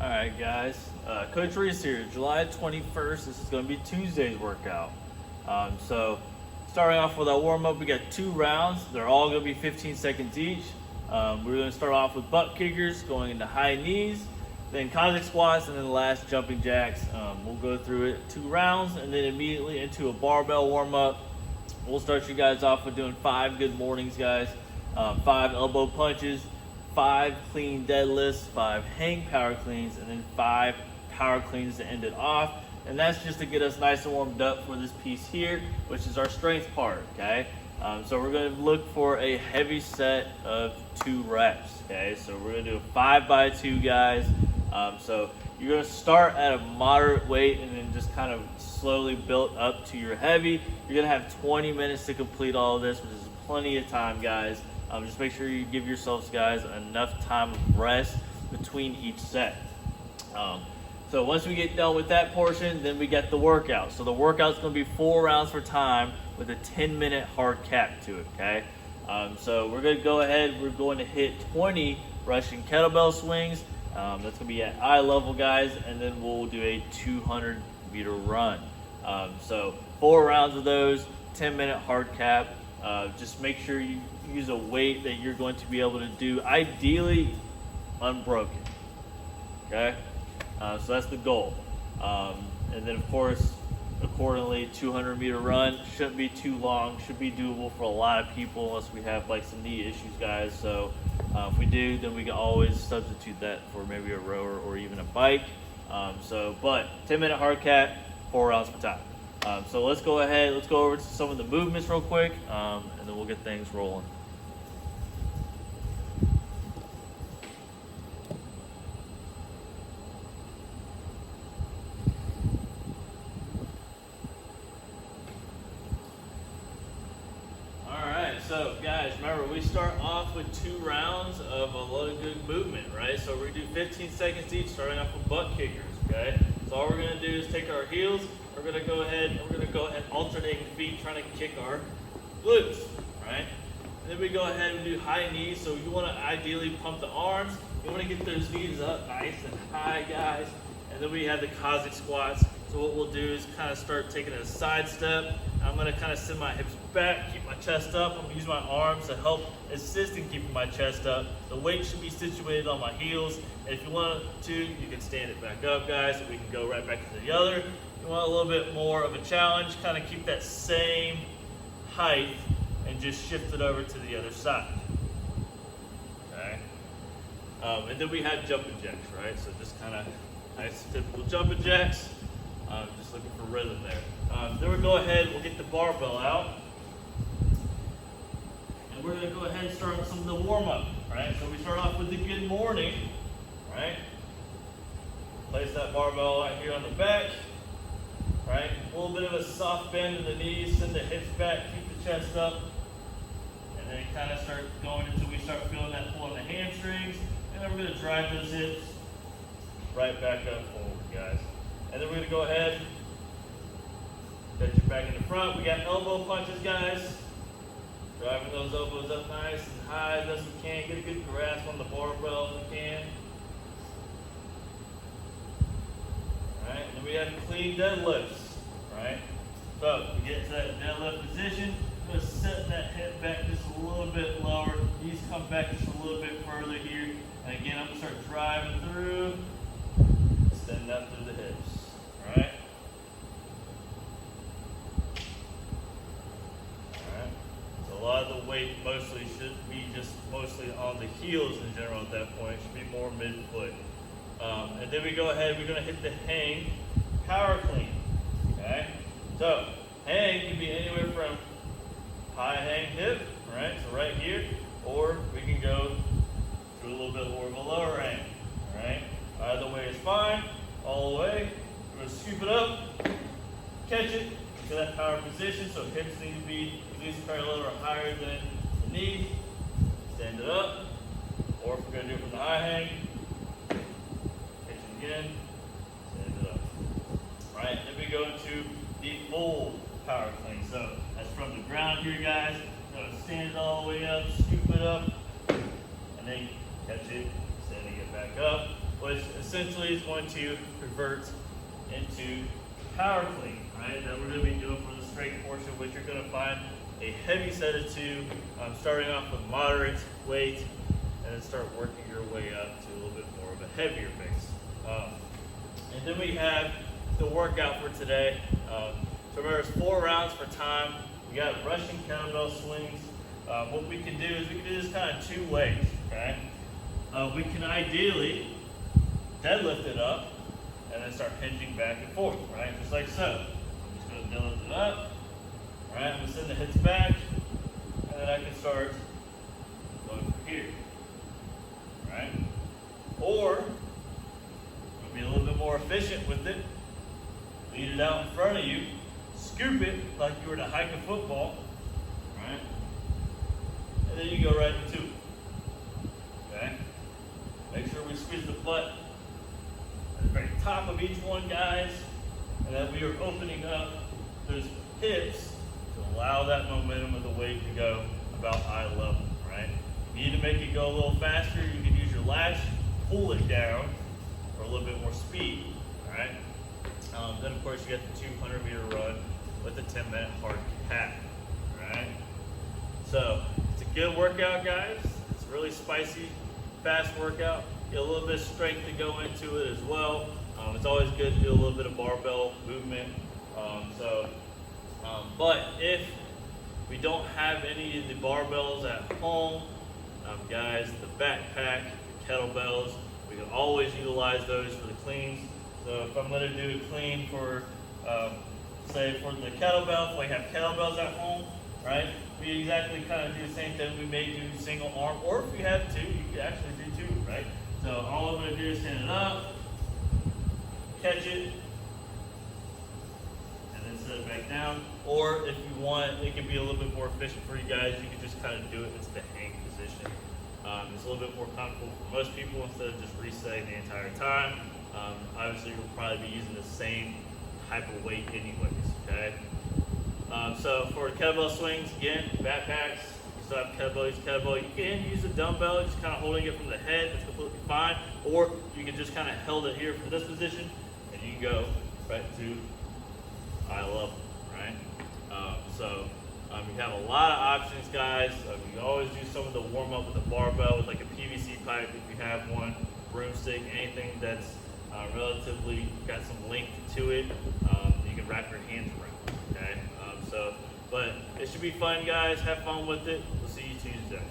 All right, guys. Coach Reese here. July 21st. This is going to be Tuesday's workout. So, starting off with our warm up, we got 2 rounds. They're all going to be 15 seconds each. We're going to start off with butt kickers, going into high knees, then Cossack squats, and then the last jumping jacks. We'll go through it 2 rounds, and then immediately into a barbell warm up. We'll start you guys off with doing 5 good mornings, guys. 5 elbow punches, 5 clean deadlifts, 5 hang power cleans, and then 5 power cleans to end it off. And that's just to get us nice and warmed up for this piece here, which is our strength part, okay? So we're gonna look for a heavy set of 2 reps, okay? So we're gonna do a 5x2, guys. So you're gonna start at a moderate weight and then just kind of slowly build up to your heavy. You're gonna have 20 minutes to complete all of this, which is plenty of time, guys. Just make sure you give yourselves, guys, enough time of rest between each set. So once we get done with that portion, then we get the workout. So the workout's going to be 4 rounds for time with a 10-minute hard cap to it, okay? So we're going to go ahead. We're going to hit 20 Russian kettlebell swings. That's going to be at eye level, guys, and then we'll do a 200-meter run. So 4 rounds of those, 10-minute hard cap. Just make sure you use a weight that you're going to be able to do, ideally unbroken, okay? So that's the goal. And then of course, accordingly, 200-meter run shouldn't be too long, should be doable for a lot of people unless we have like some knee issues, guys. So if we do, then we can always substitute that for maybe a rower or even a bike. But 10-minute hard cap, 4 rounds per time. So let's go ahead, let's go over to some of the movements real quick, and then we'll get things rolling. So guys, remember, we start off with 2 rounds of a lot of good movement, right? So we're gonna do 15 seconds each, starting off with butt kickers, okay? So all we're gonna do is take our heels, we're gonna go ahead alternating feet, trying to kick our glutes, right? And then we go ahead and do high knees. So you wanna ideally pump the arms. You wanna get those knees up nice and high, guys. And then we have the Cossack squats. So what we'll do is kind of start taking a side step. I'm gonna kind of send my hips back, keep my chest up. I'm gonna use my arms to help assist in keeping my chest up. The weight should be situated on my heels. And if you want to, you can stand it back up, guys, so we can go right back to the other. You want a little bit more of a challenge, kind of keep that same height and just shift it over to the other side, okay? And then we have jumping jacks, right? So just kind of nice typical jumping jacks. Just looking for rhythm there. Then we'll go ahead, we'll get the barbell out. And we're gonna go ahead and start with some of the warm up, right? So we start off with the good morning, right? Place that barbell right here on the back, right? A little bit of a soft bend in the knees, send the hips back, keep the chest up. And then kind of start going until we start feeling that pull on the hamstrings. And then we're gonna drive those hips right back up forward, guys. And then we're gonna go ahead, get your back in the front. We got elbow punches, guys. Driving those elbows up nice and high as best we can. Get a good grasp on the barbell if we can. All right, and then we have clean deadlifts, right? So to get to that deadlift position, I'm gonna set that hip back just a little bit lower. Knees come back just a little bit further here. And again, I'm gonna start driving through, extend up through the hips. Alright? Alright. So a lot of the weight mostly should be just mostly on the heels in general at that point. It should be more mid-foot. And then we go ahead, we're going to hit the hang power clean. Okay? So, hang can be anywhere from high hang hip, right? So right here, or we can go to a little bit more of a lower hang. Alright? Either way is fine. All the way. We're going to scoop it up, catch it into that power position, so hips need to be at least parallel or higher than the knee. Stand it up, or if we're going to do it from the high hang, catch it again, stand it up. All right, then we go into the full power clean. So that's from the ground here, guys. We're going to stand it all the way up, scoop it up, and then catch it, standing it back up. which essentially is going to convert into power clean, right? That we're going to be doing for the strength portion, which you're going to find a heavy set of 2, starting off with moderate weight, and then start working your way up to a little bit more of a heavier base. And then we have the workout for today. So remember, it's 4 rounds for time. We got Russian kettlebell swings. What we can do is we can do this kind of 2 ways, okay? We can ideally deadlift it up and then start hinging back and forth, right? Just like so. I'm just going to deadlift it up, right? I'm going to send the hips back, and then I can start going from here, right? Or, be a little bit more efficient with it. Lead it out in front of you, scoop it like you were to hike a football, right? And then you go right into it. Okay? Make sure we squeeze the butt at the very top of each one, guys, and that we are opening up those hips to allow that momentum of the weight to go about eye level, right? If you need to make it go a little faster, you can use your latch, pull it down for a little bit more speed, all right? Then of course you got the 200-meter run with the 10-minute hard cap, all right? So it's a good workout, guys. It's a really spicy, fast workout. Get a little bit of strength to go into it as well. It's always good to do a little bit of barbell movement. But if we don't have any of the barbells at home, guys, the backpack, the kettlebells, we can always utilize those for the cleans. So if I'm going to do a clean for, say for the kettlebell, if we have kettlebells at home, right? We exactly kind of do the same thing. We may do single arm, or if you have 2, you could actually do 2, right? So all I'm going to do is stand it up, catch it, and then set it back down. Or if you want, it can be a little bit more efficient for you guys. You can just kind of do it into the hang position. It's a little bit more comfortable for most people instead of just resetting the entire time. Obviously, you'll probably be using the same type of weight anyways, okay? So for kettlebell swings, again, backpacks, you still have kettlebell, use kettlebell. You can use a dumbbell, just kind of holding it from the head, that's completely fine. Or you can just kind of hold it here from this position, and you can go right to eye level, right? You have a lot of options, guys. You can always do some of the warm up with a barbell with like a PVC pipe if you have one, broomstick, anything that's relatively got some length to it. You can wrap your hands around, okay? But it should be fun, guys. Have fun with it. We'll see you Tuesday.